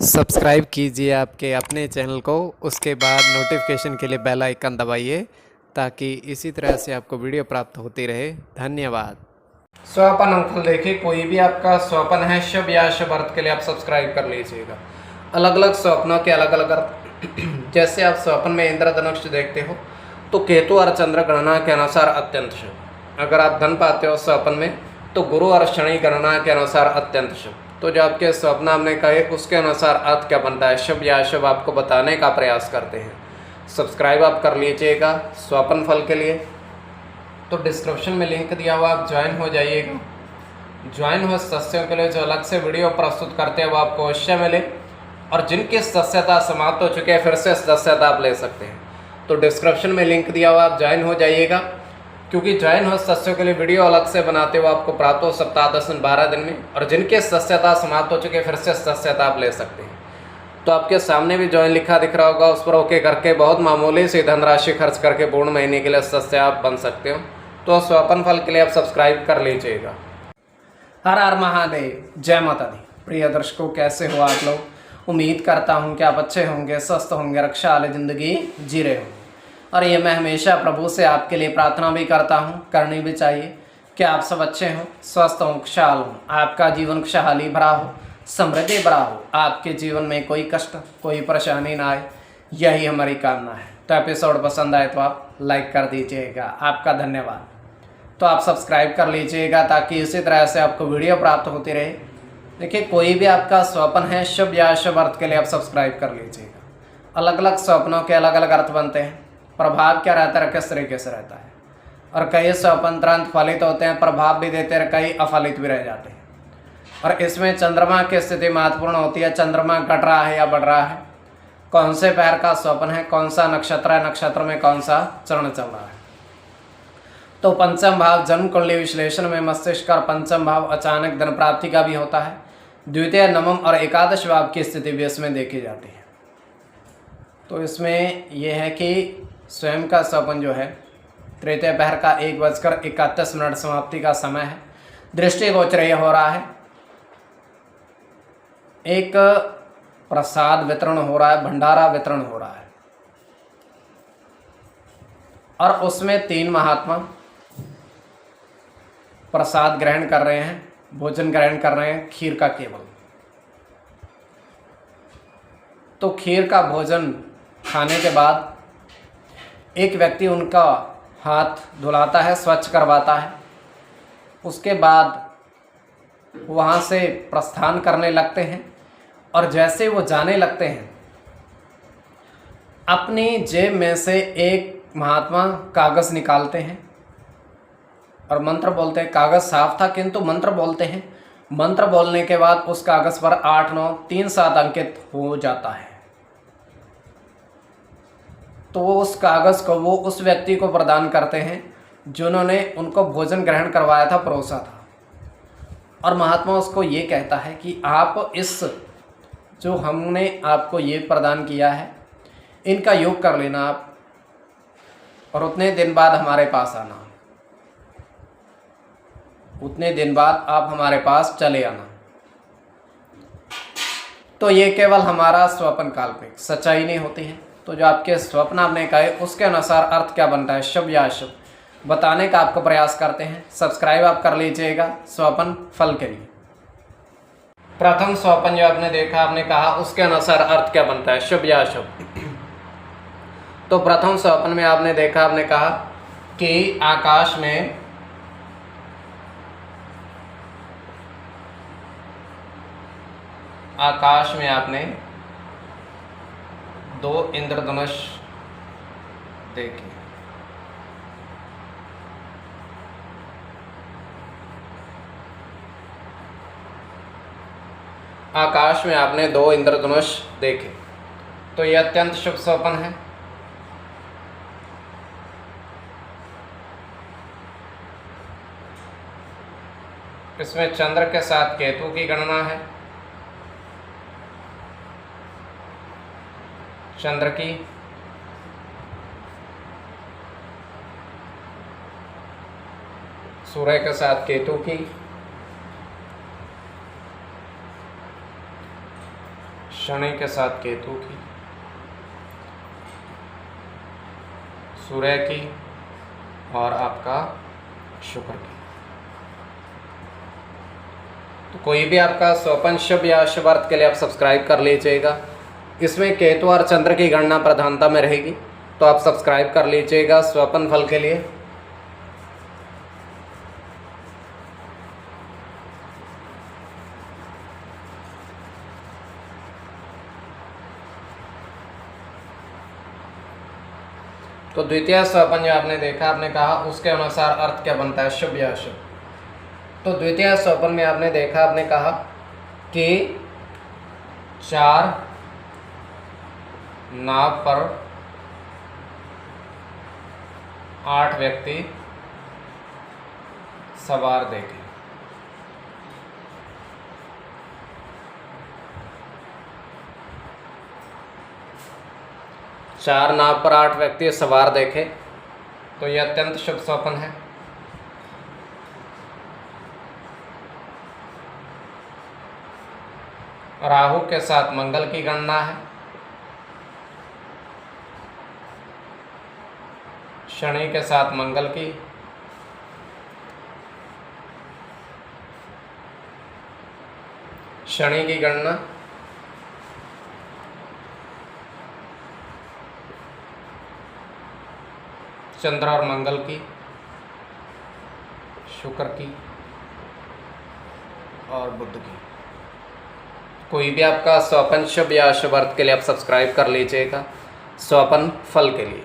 Subscribe कीजिए आपके अपने चैनल को, उसके बाद नोटिफिकेशन के लिए बेल आइकन दबाइए ताकि इसी तरह से आपको वीडियो प्राप्त होती रहे। धन्यवाद। स्वपन अंकल देखिए, कोई भी आपका स्वपन है शुभ या शुभ अर्थ के लिए आप सब्सक्राइब कर लीजिएगा। अलग अलग स्वप्नों के अलग अलग अर्थ। जैसे आप स्वप्न में इंद्रधनुष देखते हो तो केतु और चंद्र गणना के अनुसार अत्यंत शुभ। अगर आप धन पाते हो स्वप्न में तो गुरु और शनि गणना के अनुसार अत्यंत शुभ। तो जो आपके स्वप्न हमने कहे उसके अनुसार अर्थ क्या बनता है, शुभ या अशुभ, आपको बताने का प्रयास करते हैं। सब्सक्राइब आप कर लीजिएगा स्वप्न फल के लिए। तो डिस्क्रिप्शन में लिंक दिया हुआ, आप ज्वाइन हो जाइएगा। ज्वाइन हुए सदस्यों के लिए जो अलग से वीडियो प्रस्तुत करते हैं वो आपको अवश्य मिले, और जिनकी सदस्यता समाप्त हो चुकी है फिर से सदस्यता आप ले सकते हैं। तो डिस्क्रिप्शन में लिंक दिया हुआ, आप ज्वाइन हो जाइएगा, क्योंकि ज्वाइन हो सदस्यों के लिए वीडियो अलग से बनाते हुए आपको प्राप्त हो सप्ताह 10 दिन 12 दिन में, और जिनके सदस्यता समाप्त हो चुके फिर से सदस्यता आप ले सकते हैं। तो आपके सामने भी ज्वाइन लिखा दिख रहा होगा, उस पर ओके करके बहुत मामूली सी धनराशि खर्च करके पूर्ण महीने के लिए सदस्य आप बन सकते हो। तो स्वपन फल के लिए आप सब्सक्राइब कर लीजिएगा। हर हर महादेव, जय माता दी। प्रिय दर्शकों, कैसे हो आप लोग? उम्मीद करता हूँ कि आप अच्छे होंगे, स्वस्थ होंगे, रक्षा वाली जिंदगी जी रहे होंगे। और ये मैं हमेशा प्रभु से आपके लिए प्रार्थना भी करता हूँ, करनी भी चाहिए कि आप सब अच्छे हों, स्वस्थ हों, खुशहाल हों, आपका जीवन खुशहाली भरा हो, समृद्धि भरा हो, आपके जीवन में कोई कष्ट कोई परेशानी ना आए, यही हमारी कामना है। तो एपिसोड पसंद आए तो आप लाइक कर दीजिएगा, आपका धन्यवाद। तो आप सब्सक्राइब कर लीजिएगा ताकि इसी तरह से आपको वीडियो प्राप्त होती रहे। देखिए, कोई भी आपका स्वप्न है शुभ या अशुभ अर्थ के लिए आप सब्सक्राइब कर लीजिएगा। अलग अलग स्वप्नों के अलग अलग अर्थ बनते हैं। प्रभाव क्या रहता है, किस तरीके से रहता है, और कई स्वप्न तुरंत फलित होते हैं, प्रभाव भी देते हैं, कई अफलित भी रह जाते हैं। और इसमें चंद्रमा की स्थिति महत्वपूर्ण होती है। चंद्रमा घट रहा है या बढ़ रहा है, कौन से पैर का स्वप्न है, कौन सा नक्षत्र है, नक्षत्र में कौन सा चरण चल रहा है। तो पंचम भाव जन्म कुंडली विश्लेषण में मस्तिष्क और पंचम भाव अचानक धन प्राप्ति का भी होता है। द्वितीय, नवम और एकादश भाव की स्थिति भी इसमें देखी जाती है। तो इसमें यह है कि स्वयं का स्वप्न जो है तृतीय पहर का 1:31 समाप्ति का समय है। दृष्टि गोचर हो रहा है, एक प्रसाद वितरण हो रहा है, भंडारा वितरण हो रहा है, और उसमें 3 महात्मा प्रसाद ग्रहण कर रहे हैं, भोजन ग्रहण कर रहे हैं, खीर का केवल। तो खीर का भोजन खाने के बाद एक व्यक्ति उनका हाथ धुलाता है, स्वच्छ करवाता है। उसके बाद वहाँ से प्रस्थान करने लगते हैं, और जैसे वो जाने लगते हैं अपनी जेब में से एक महात्मा कागज़ निकालते हैं और मंत्र बोलते हैं। कागज़ साफ था किंतु मंत्र बोलते हैं। मंत्र बोलने के बाद उस कागज़ पर 8, 9, 3, 7 अंकित हो जाता है। तो वो उस कागज़ को वो उस व्यक्ति को प्रदान करते हैं जिन्होंने उनको भोजन ग्रहण करवाया था, परोसा था। और महात्मा उसको ये कहता है कि आप इस जो हमने आपको ये प्रदान किया है इनका योग कर लेना आप, और उतने दिन बाद हमारे पास आना, उतने दिन बाद आप हमारे पास चले आना। तो ये केवल हमारा स्वप्न काल्पनिक, सच्चाई नहीं होती है। तो जो आपके स्वप्न आपने कहे उसके अनुसार अर्थ क्या बनता है, शुभ या अशुभ, बताने का आपको प्रयास करते हैं। सब्सक्राइब आप कर लीजिएगा स्वपन फल के लिए। प्रथम स्वपन जो आपने देखा, आपने कहा उसके अनुसार अर्थ क्या बनता है, शुभ या अशुभ। तो प्रथम स्वपन में आपने देखा, आपने कहा कि आकाश में आपने 2 इंद्रधनुष देखे। आकाश में आपने 2 इंद्रधनुष देखे, तो यह अत्यंत शुभ स्वप्न है। इसमें चंद्र के साथ केतु की गणना है। चंद्र की, सूर्य के साथ केतु की, शनि के साथ केतु की, सूर्य की और आपका शुक्र की। तो कोई भी आपका स्वपन शुभ या शुभ अर्थ के लिए आप सब्सक्राइब कर लीजिएगा। इसमें केतु और चंद्र की गणना प्रधानता में रहेगी, तो आप सब्सक्राइब कर लीजिएगा स्वपन फल के लिए। तो द्वितीय स्वपन जो आपने देखा, आपने कहा उसके अनुसार अर्थ क्या बनता है, शुभ या अशुभ। तो द्वितीय स्वपन में आपने देखा, आपने कहा कि 4 नाव पर 8 व्यक्ति सवार देखे। चार नाव पर 8 व्यक्ति सवार देखे, तो यह अत्यंत शुभ स्वप्न है। राहु के साथ मंगल की गणना है, शनि के साथ मंगल की, शनि की गणना, चंद्र और मंगल की, शुक्र की और बुध की। कोई भी आपका स्वपन शुभ या अशुभ अर्थ के लिए आप सब्सक्राइब कर लीजिएगा स्वपन फल के लिए।